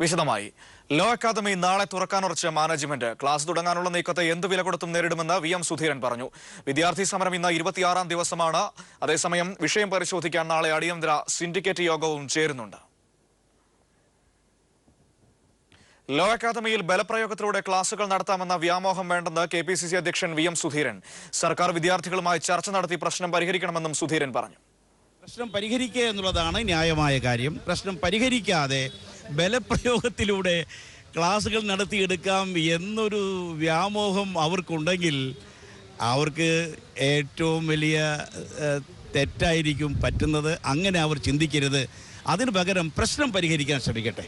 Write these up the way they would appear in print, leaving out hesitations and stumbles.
വിശദമായി law academy നാളെ തുറക്കാനുറച്ച management class തുടങ്ങാനുള്ള നീക്കത്തെ എന്ത് വില കൊടുത്തും നേരിടുമെന്ന് VM സുധീരൻ പറഞ്ഞു. വിദ്യാർത്ഥി സമരം ഇന്ന് 26ാം ദിവസമാണ്. അതേസമയം വിഷയം പരിശോധിക്കാൻ നാളെ അടിയന്തര സിൻഡിക്കേറ്റ് യോഗവും ചേരുന്നുണ്ട്. ലോ അക്കാദമിയിൽ ബലപ്രയോഗത്തിലൂടെ ക്ലാസുകൾ നടത്താമെന്ന വ്യാമോഹം വേണ്ടെന്ന് KPCC അധ്യക്ഷൻ VM സുധീരൻ. സർക്കാർ വിദ്യാർത്ഥികളുമായി ചർച്ച നടത്തി പ്രശ്നം പരിഹരിക്കണമെന്നും സുധീരൻ പറഞ്ഞു. പ്രശ്നം പരിഹരിക്കുക എന്നുള്ളതാണ് ന്യായമായ കാര്യം. പ്രശ്നം പരിഹരിക്കാതെ ബലപ്രയോഗത്തിലൂടെ ക്ലാസുകൾ നടത്തിയെടുക്കാം എന്നൊരു വ്യാമോഹം അവർക്കുണ്ടെങ്കിൽ അവർക്ക് ഏറ്റവും വലിയ തെറ്റായിരിക്കും പറ്റുന്നത്. അങ്ങനെ അവർ ചിന്തിക്കരുത്. അതിനു പകരം പ്രശ്നം പരിഹരിക്കാൻ ശ്രമിക്കട്ടെ.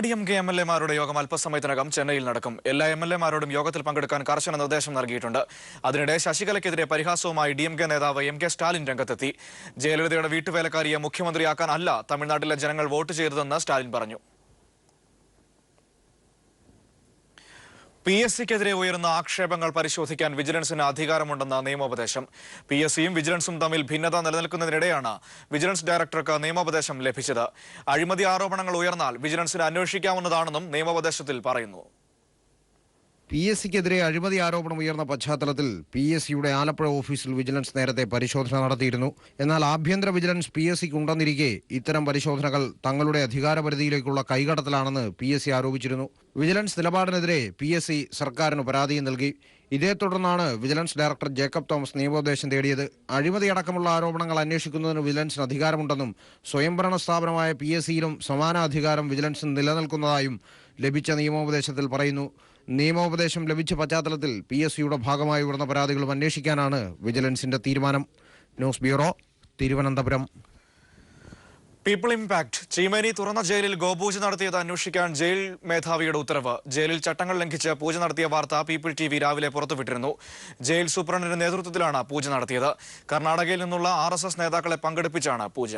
DMK MLA-മാരുടെ യോഗം അല്പസമയത്തിനകം ചെന്നൈയിൽ നടക്കും. എല്ലാ MLA-മാരോടും യോഗത്തിൽ പങ്കെടുക്കാൻ കർശന നിർദ്ദേശം നൽകിയിട്ടുണ്ട്. അതിനിടെ ശശികലയ്ക്കെതിരെ പരിഹാസവുമായി DMK നേതാവ് MK സ്റ്റാലിൻ രംഗത്തെത്തി. ജയലളിതയുടെ വീട്ടുവേലക്കാരിയെ മുഖ്യമന്ത്രിയാക്കാൻ അല്ല തമിഴ്നാട്ടിലെ ജനങ്ങൾ വോട്ട് ചെയ്തതെന്ന് സ്റ്റാലിൻ പറഞ്ഞു. PSCക്കെതിരെ ഉയരുന്ന ആക്ഷേപങ്ങൾ പരിശോധിക്കാൻ വിജിലൻസിന് അധികാരമുണ്ടെന്ന നിയമോപദേശം. PSCയും വിജിലൻസും തമ്മിൽ ഭിന്നത നിലനിൽക്കുന്നതിനിടെയാണ് വിജിലൻസ് ഡയറക്ടർക്ക് നിയമോപദേശം ലഭിച്ചത്. അഴിമതി ആരോപണങ്ങൾ ഉയർന്നാൽ വിജിലൻസിന് അന്വേഷിക്കാവുന്നതാണെന്നും നിയമോപദേശത്തിൽ പറയുന്നു. PSCക്കെതിരെ അഴിമതി ആരോപണം ഉയർന്ന പശ്ചാത്തലത്തിൽ PSCയുടെ ആലപ്പുഴ ഓഫീസിൽ വിജിലൻസ് നേരത്തെ പരിശോധന നടത്തിയിരുന്നു. എന്നാൽ ആഭ്യന്തര വിജിലൻസ് PSCക്ക് ഉണ്ടെന്നിരിക്കെ ഇത്തരം പരിശോധനകൾ തങ്ങളുടെ അധികാരപരിധിയിലേക്കുള്ള കൈകടത്തലാണെന്ന് PSC ആരോപിച്ചിരുന്നു. വിജിലൻസ് നിലപാടിനെതിരെ PSC സർക്കാരിന് പരാതിയും നൽകി. ഇതേ തുടർന്നാണ് വിജിലൻസ് ഡയറക്ടർ ജേക്കബ് തോമസ് നിയമോപദേശം തേടിയത്. അഴിമതി അടക്കമുള്ള ആരോപണങ്ങൾ അന്വേഷിക്കുന്നതിന് വിജിലൻസിന് അധികാരമുണ്ടെന്നും സ്വയംഭരണ സ്ഥാപനമായ PSCയിലും സമാന അധികാരം വിജിലൻസിന് നിലനിൽക്കുന്നതായും ലഭിച്ച നിയമോപദേശത്തിൽ പറയുന്നു. നിയമോപദേശം ലഭിച്ച പശ്ചാത്തലത്തിൽ PSCയുടെ ഭാഗമായി ഉയർന്ന പരാതികളും അന്വേഷിക്കാനാണ് വിജിലൻസിന്റെ തീരുമാനം. News bureau, Thiruvananthapuram. People impact Cheemeni തുറന്ന ജയിലിൽ ഗോപൂജ നടത്തിയത് അന്വേഷിക്കാൻ ജയിൽ മേധാവിയുടെ ഉത്തരവ്. ജയിലിൽ ചട്ടങ്ങൾ ലംഘിച്ച് പൂജ നടത്തിയ വാർത്ത പീപ്പിൾ TV രാവിലെ പുറത്തുവിട്ടിരുന്നു. ജയിൽ സൂപ്രണ്ടിന്റെ നേതൃത്വത്തിലാണ് പൂജ നടത്തിയത്. കർണാടകയിൽ നിന്നുള്ള RSS നേതാക്കളെ പങ്കെടുപ്പിച്ചാണ് പൂജ.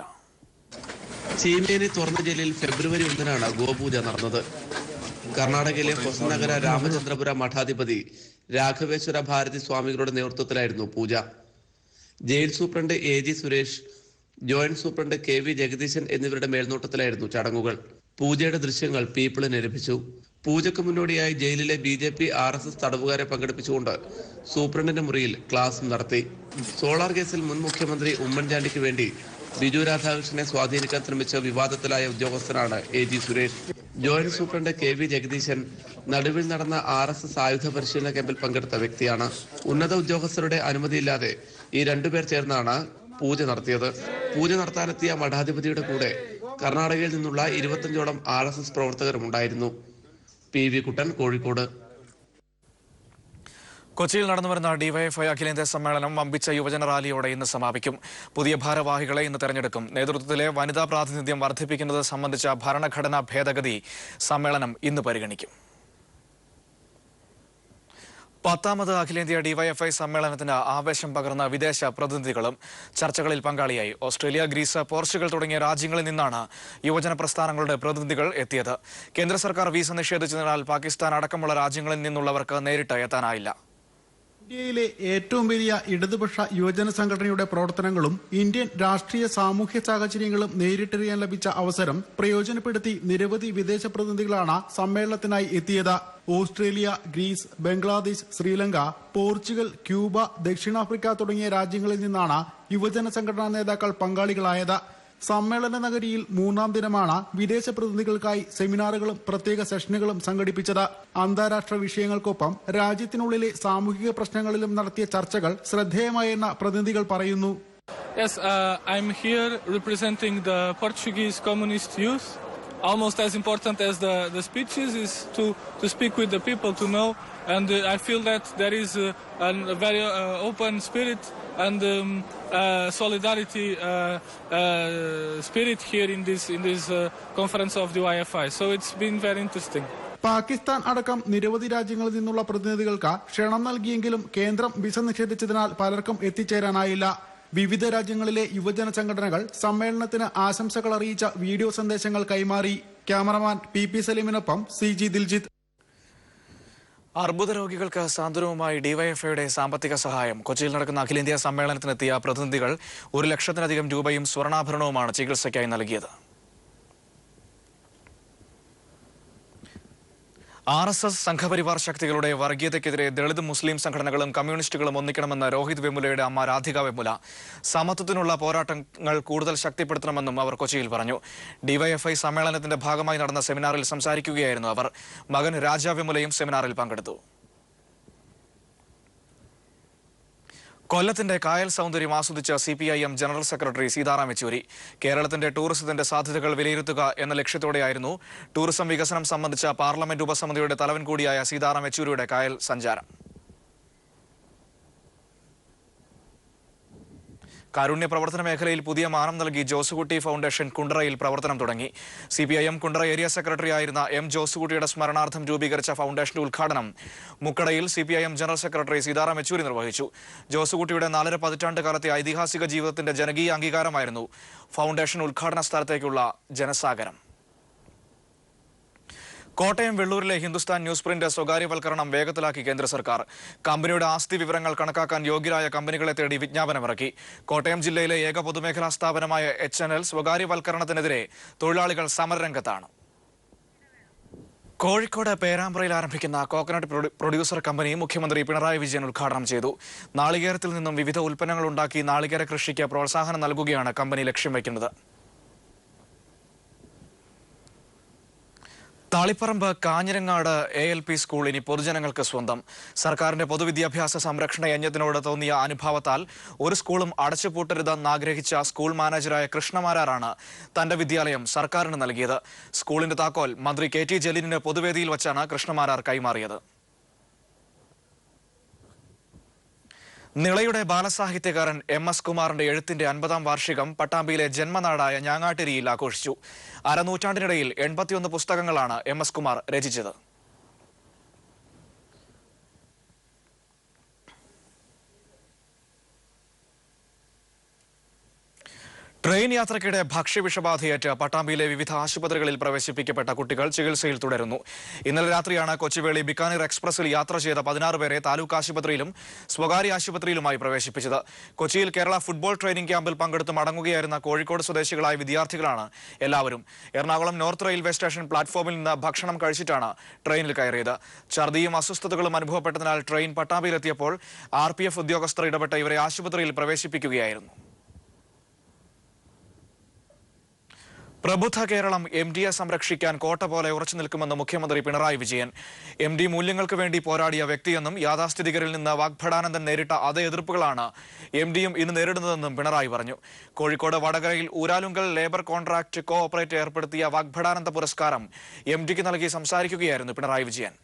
ചീമേനി തുറന്ന ജയിലിൽ ഫെബ്രുവരി 1-നാണ് ഗോപൂജ നടന്നത്. കർണാടകയിലെ ഹൊസനഗര രാമചന്ദ്രപുര മഠാധിപതി രാഘവേശ്വര ഭാരതി സ്വാമികളുടെ നേതൃത്വത്തിലായിരുന്നു പൂജ. Jail superintendent AG Suresh, joint superintendent KV Jagadeesan എന്നിവരുടെ മേൽനോട്ടത്തിലായിരുന്നു ചടങ്ങുകൾ. പൂജയുടെ ദൃശ്യങ്ങൾ പീപ്പിളിന് ലഭിച്ചു. പൂജയ്ക്ക് മുന്നോടിയായി ജയിലിലെ BJP RSS തടവുകാരെ പങ്കെടുപ്പിച്ചുകൊണ്ട് സൂപ്രണ്ടിന്റെ മുറിയിൽ ക്ലാസും നടത്തി. സോളാർ കേസിൽ മുൻ മുഖ്യമന്ത്രി ഉമ്മൻചാണ്ടിക്ക് വേണ്ടി ബിജു രാധാകൃഷ്ണനെ സ്വാധീനിക്കാൻ ശ്രമിച്ച വിവാദത്തിലായ ഉദ്യോഗസ്ഥനാണ് AG Suresh. Joint superintendent KV ജഗദീശൻ നടുവിൽ നടന്ന RSS ആയുധ പരിശീലന ക്യാമ്പിൽ പങ്കെടുത്ത വ്യക്തിയാണ്. ഉന്നത ഉദ്യോഗസ്ഥരുടെ അനുമതിയില്ലാതെ ഈ രണ്ടുപേർ ചേർന്നാണ് പൂജ നടത്തിയത്. പൂജ നടത്താനെത്തിയ മഠാധിപതിയുടെ കൂടെ കർണാടകയിൽ നിന്നുള്ള 25ഓളം RSS പ്രവർത്തകരും ഉണ്ടായിരുന്നു. PV കുട്ടൻ, കോഴിക്കോട്. കൊച്ചിയിൽ നടന്നുവരുന്ന DYFI അഖിലേന്ത്യാ സമ്മേളനം വമ്പിച്ച യുവജന റാലിയോടെ ഇന്ന് സമാപിക്കും. പുതിയ ഭാരവാഹികളെ ഇന്ന് തെരഞ്ഞെടുക്കും. നേതൃത്വത്തിലെ വനിതാ പ്രാതിനിധ്യം വർദ്ധിപ്പിക്കുന്നത് സംബന്ധിച്ച ഭരണഘടനാ ഭേദഗതി സമ്മേളനം ഇന്ന് പരിഗണിക്കും. 10ാമത് അഖിലേന്ത്യാ DYFI സമ്മേളനത്തിന് ആവേശം പകർന്ന വിദേശ പ്രതിനിധികളും ചർച്ചകളിൽ പങ്കാളിയായി. ഓസ്ട്രേലിയ, ഗ്രീസ്, പോർച്ചുഗൽ തുടങ്ങിയ രാജ്യങ്ങളിൽ നിന്നാണ് യുവജന പ്രസ്ഥാനങ്ങളുടെ പ്രതിനിധികൾ എത്തിയത്. കേന്ദ്ര സർക്കാർ വിസ നിഷേധിച്ചതിനാൽ പാകിസ്ഥാൻ അടക്കമുള്ള രാജ്യങ്ങളിൽ നിന്നുള്ളവർക്ക് നേരിട്ട് എത്താനായില്ല. ഇന്ത്യയിലെ ഏറ്റവും വലിയ ഇടതുപക്ഷ യുവജന സംഘടനയുടെ പ്രവർത്തനങ്ങളും ഇന്ത്യൻ രാഷ്ട്രീയ സാമൂഹ്യ സാഹചര്യങ്ങളും നേരിട്ടറിയാൻ ലഭിച്ച അവസരം പ്രയോജനപ്പെടുത്തി നിരവധി വിദേശ പ്രതിനിധികളാണ് സമ്മേളനത്തിനായി എത്തിയത്. Australia, Greece, Bangladesh, Sri Lanka, Portugal, Cuba, ദക്ഷിണാഫ്രിക്ക തുടങ്ങിയ രാജ്യങ്ങളിൽ നിന്നാണ് യുവജന സംഘടനാ നേതാക്കൾ പങ്കാളികളായത്. സമ്മേളന നഗരിയിൽ 3ാം ദിനമാണ് വിദേശ പ്രതിനിധികൾക്കായി സെമിനാറുകളും പ്രത്യേക സെഷനുകളും സംഘടിപ്പിച്ചത്. അന്താരാഷ്ട്ര വിഷയങ്ങൾക്കൊപ്പം രാജ്യത്തിനുള്ളിലെ സാമൂഹിക പ്രശ്നങ്ങളിലും നടത്തിയ ചർച്ചകൾ ശ്രദ്ധേയമായെന്ന് പ്രതിനിധികൾ പറയുന്നു. Yes, I'm here representing the Portuguese communist youth. Almost as important as the speeches is to speak with the people, to know, and I feel that there is a very open spirit and solidarity spirit here in this conference of the DYFI. So it's been very interesting. Pakistan അടക്കം നിരവധി രാജ്യങ്ങളിൽ നിന്നുള്ള പ്രതിനിധികൾക്ക് ക്ഷണം നൽകിയെങ്കിലും കേന്ദ്രം visa നിഷേധിച്ചതിനാൽ പലർക്കും എത്തിച്ചേരാനായില്ല. വിവിധ രാജ്യങ്ങളിലെ യുവജന സംഘടനകൾ സമ്മേളനത്തിന് ആശംസകൾ അറിയിച്ച വീഡിയോ സന്ദേശങ്ങൾ കൈമാറി. Cameraman PP സലീമിനൊപ്പം CG Diljith. അർബുദ രോഗികൾക്ക് സാന്ത്വനവുമായി DYFIയുടെ സാമ്പത്തിക സഹായം. കൊച്ചിയിൽ നടക്കുന്ന അഖിലേന്ത്യാ സമ്മേളനത്തിനെത്തിയ പ്രതിനിധികൾ 1 ലക്ഷത്തിലധികം രൂപയും സ്വർണ്ണാഭരണവുമാണ് ചികിത്സയ്ക്കായി നൽകിയത്. RSS സംഘപരിവാർ ശക്തികളുടെ വർഗീയതയ്ക്കെതിരെ ദളിത് മുസ്ലിം സംഘടനകളും കമ്മ്യൂണിസ്റ്റുകളും ഒന്നിക്കണമെന്ന് രോഹിത് വെമുലയുടെ അമ്മ രാധിക വെമുല സമത്വത്തിനുള്ള പോരാട്ടങ്ങൾ കൂടുതൽ ശക്തിപ്പെടുത്തണമെന്നും അവർ കൊച്ചിയിൽ പറഞ്ഞു. ഡിവൈഎഫ്ഐ സമ്മേളനത്തിന്റെ ഭാഗമായി നടന്ന സെമിനാറിൽ സംസാരിക്കുകയായിരുന്നു അവർ. മകൻ രാജ വെമുലയും സെമിനാറിൽ പങ്കെടുത്തു. കൊല്ലത്തിന്റെ കായൽ സൗന്ദര്യം ആസ്വദിച്ച CPIM general secretary Sitaram Yechury കേരളത്തിന്റെ ടൂറിസത്തിന്റെ സാധ്യതകൾ വിലയിരുത്തുക എന്ന ലക്ഷ്യത്തോടെയായിരുന്നു ടൂറിസം വികസനം സംബന്ധിച്ച പാർലമെന്റ് ഉപസമിതിയുടെ തലവൻ കൂടിയായ സീതാറാം യെച്ചൂരിയുടെ കായൽ സഞ്ചാരം. കാരുണ്യ പ്രവർത്തന മേഖലയിൽ പുതിയ മാനം നൽകി ജോസുകുട്ടി ഫൗണ്ടേഷൻ കുണ്ടറയിൽ പ്രവർത്തനം തുടങ്ങി. CPIM കുണ്ടറ ഏരിയ സെക്രട്ടറി ആയിരുന്ന M. ജോസുകുട്ടിയുടെ സ്മരണാർത്ഥം രൂപീകരിച്ച ഫൗണ്ടേഷന്റെ ഉദ്ഘാടനം മുക്കടയിൽ CPIM general secretary Sitaram Yechury നിർവഹിച്ചു. ജോസുകുട്ടിയുടെ 4.5 പതിറ്റാണ്ട് കാലത്തെ ഐതിഹാസിക ജീവിതത്തിന്റെ ജനകീയ അംഗീകാരമായിരുന്നു ഫൗണ്ടേഷൻ ഉദ്ഘാടന സ്ഥലത്തേക്കുള്ള ജനസാഗരം. കോട്ടയം വെള്ളൂരിലെ ഹിന്ദുസ്ഥാൻ ന്യൂസ് പ്രിന്റ് സ്വകാര്യവൽക്കരണം വേഗത്തിലാക്കി കേന്ദ്ര സർക്കാർ. കമ്പനിയുടെ ആസ്തി വിവരങ്ങൾ കണക്കാക്കാൻ യോഗ്യരായ കമ്പനികളെ തേടി വിജ്ഞാപനമിറക്കി. കോട്ടയം ജില്ലയിലെ ഏക പൊതുമേഖലാ സ്ഥാപനമായ HNL സ്വകാര്യവൽക്കരണത്തിനെതിരെ തൊഴിലാളികൾ സമരരംഗത്താണ്. കോഴിക്കോട് പേരാമ്പ്രയിൽ ആരംഭിക്കുന്ന കോക്കനട്ട് പ്രൊഡ്യൂസർ കമ്പനി മുഖ്യമന്ത്രി പിണറായി വിജയൻ ഉദ്ഘാടനം ചെയ്തു. നാളികേരത്തിൽ നിന്നും വിവിധ ഉൽപ്പന്നങ്ങൾ ഉണ്ടാക്കി നാളികേര കൃഷിക്ക് പ്രോത്സാഹനം നൽകുകയാണ് കമ്പനി ലക്ഷ്യം വയ്ക്കുന്നത്. താളിപ്പറമ്പ് കാഞ്ഞിരങ്ങാട് ALP സ്കൂൾ ഇനി പൊതുജനങ്ങൾക്ക് സ്വന്തം. സർക്കാരിന്റെ പൊതുവിദ്യാഭ്യാസ സംരക്ഷണ യജ്ഞത്തിനോട് തോന്നിയ അനുഭാവത്താൽ ഒരു സ്കൂളും അടച്ചുപൂട്ടരുതെന്ന് ആഗ്രഹിച്ച സ്കൂൾ മാനേജറായ കൃഷ്ണമാരാറാണ് തന്റെ വിദ്യാലയം സർക്കാരിന് നൽകിയത്. സ്കൂളിന്റെ താക്കോൽ മന്ത്രി KT ജലീലിന് പൊതുവേദിയിൽ വച്ചാണ് കൃഷ്ണമാരാർ കൈമാറിയത്. നിളയുടെ ബാലസാഹിത്യകാരൻ MS കുമാറിന്റെ എഴുത്തിന്റെ 50ാം വാർഷികം പട്ടാമ്പിയിലെ ജന്മനാടായ ഞാങ്ങാട്ടിരിയിൽ ആഘോഷിച്ചു. അരനൂറ്റാണ്ടിനിടയിൽ 81 പുസ്തകങ്ങളാണ് MS കുമാർ രചിച്ചത്. ട്രെയിൻ യാത്രയ്ക്കിടെ ഭക്ഷ്യവിഷബാധയേറ്റ് പട്ടാമ്പിയിലെ വിവിധ ആശുപത്രികളിൽ പ്രവേശിപ്പിക്കപ്പെട്ട കുട്ടികൾ ചികിത്സയിൽ തുടരുന്നു. ഇന്നലെ രാത്രിയാണ് കൊച്ചുവേളി ബിക്കാനീർ എക്സ്പ്രസിൽ യാത്ര ചെയ്ത 16 പേരെ താലൂക്ക് ആശുപത്രിയിലും സ്വകാര്യ ആശുപത്രിയിലുമായി പ്രവേശിപ്പിച്ചത്. കൊച്ചിയിൽ കേരള ഫുട്ബോൾ ട്രെയിനിംഗ് ക്യാമ്പിൽ പങ്കെടുത്ത് മടങ്ങുകയായിരുന്ന കോഴിക്കോട് സ്വദേശികളായ വിദ്യാർത്ഥികളാണ് എല്ലാവരും. എറണാകുളം നോർത്ത് റെയിൽവേ സ്റ്റേഷൻ പ്ലാറ്റ്ഫോമിൽ നിന്ന് ഭക്ഷണം കഴിച്ചിട്ടാണ് ട്രെയിനിൽ കയറിയത്. ഛർദിയും അസ്വസ്ഥതകളും അനുഭവപ്പെട്ടതിനാൽ ട്രെയിൻ പട്ടാമ്പിയിലെത്തിയപ്പോൾ RPF ഉദ്യോഗസ്ഥർ ഇടപെട്ട് ഇവരെ ആശുപത്രിയിൽ പ്രവേശിപ്പിക്കുകയായിരുന്നു. പ്രബുദ്ധ കേരളം MDയെ സംരക്ഷിക്കാൻ കോട്ട പോലെ ഉറച്ചു നിൽക്കുമെന്ന് മുഖ്യമന്ത്രി പിണറായി വിജയൻ. MD മൂല്യങ്ങൾക്ക് വേണ്ടി പോരാടിയ വ്യക്തിയെന്നും യാഥാസ്ഥിതികരിൽ നിന്ന് വാഗ്ഭടാനന്ദൻ നേരിട്ട അതേ എതിർപ്പുകളാണ് MDയും ഇന്ന് നേരിടുന്നതെന്നും പിണറായി പറഞ്ഞു. കോഴിക്കോട് വടകരയിൽ ഊരാലുങ്കൽ ലേബർ കോൺട്രാക്ട് കോ ഓപ്പറേറ്റ് ഏർപ്പെടുത്തിയ വാഗ്ഭടാനന്ദ പുരസ്കാരം MDക്ക് നൽകി സംസാരിക്കുകയായിരുന്നു പിണറായി വിജയൻ.